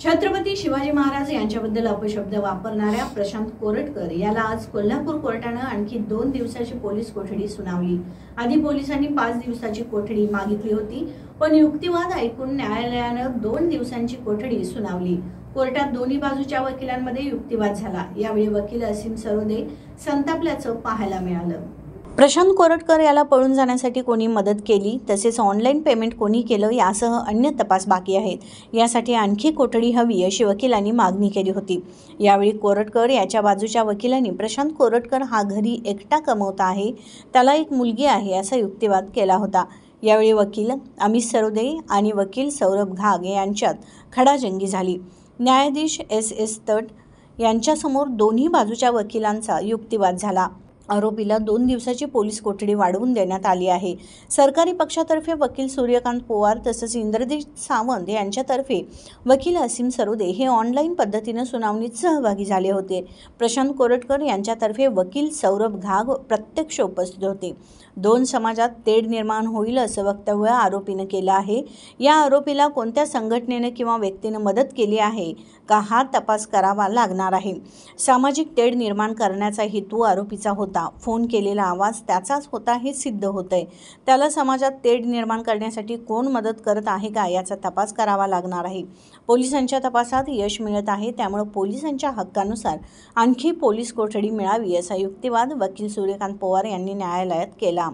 छत्रपती शिवाजी महाराज यांच्याबद्दल अपशब्द वापरणाऱ्या प्रशांत कोरटकर याला आज कोल्हापूर कोर्टाने आणखी 2 दिवसाची पोलीस कोठडी सुनावली। आधी पोलिसांनी 5 दिवसाची कोठडी मागितली होती, पण युक्तिवाद ऐकून न्यायालयाने 2 दिवसांची कोठडी सुनावली। कोर्टात दोन्ही बाजूच्या वकिलांमध्ये युक्तिवाद झाला। यावेळी वकील असीम सरोदे संतापल्याचं पाहायला मिळालं। प्रशांत कोरटकर याला पळून जाण्यासाठी कोणी मदत केली, तसेच ऑनलाईन पेमेंट कोणी केलं यासह अन्य तपास बाकी आहेत। यासाठी आणखी कोठडी हवी अशी वकिलांनी मागणी केली होती। यावेळी कोरटकर याच्या बाजूच्या वकिलांनी प्रशांत कोरटकर हा घरी एकटा कमवता आहे, त्याला एक मुलगी आहे असा युक्तिवाद केला होता। यावेळी वकील अमित सरोदे आणि वकील सौरभ घाग यांच्यात खडाजंगी झाली। न्यायाधीश एस तट यांच्यासमोर दोन्ही बाजूच्या वकिलांचा युक्तिवाद झाला। आरोपीला 2 दिवसाची पोलीस कोठडी वाढवून देण्यात आली आहे। सरकारी पक्षातर्फे वकील सूर्यकांत पवार तसेच इंद्रजित सावंत यांच्यातर्फे वकील असीम सरोदे हे ऑनलाईन पद्धतीने सुनावणीत सहभागी झाले होते। प्रशांत कोरटकर यांच्यातर्फे वकील सौरभ घाग प्रत्यक्ष उपस्थित होते। 2 समाजात तेढ निर्माण होईल असं वक्तव्य आरोपीने केलं आहे। या आरोपीला कोणत्या संघटनेने किंवा व्यक्तीने मदत केली आहे का हा तपास करावा लागणार आहे। सामाजिक तेढ निर्माण करण्याचा हेतू आरोपीचा होता। फोन केलेला आवाज त्याचाच होता हे सिद्ध होतंय। त्याला समाजात तेढ निर्माण करण्यासाठी कोण मदत करत आहे का याचा तपास करावा लागणार आहे। पोलिसांच्या तपासात यश मिळत आहे, त्यामुळे पोलिसांच्या हक्कानुसार आणखी पोलीस कोठडी मिळावी असा युक्तिवाद वकील सूर्यकांत पवार यांनी न्यायालयात केला।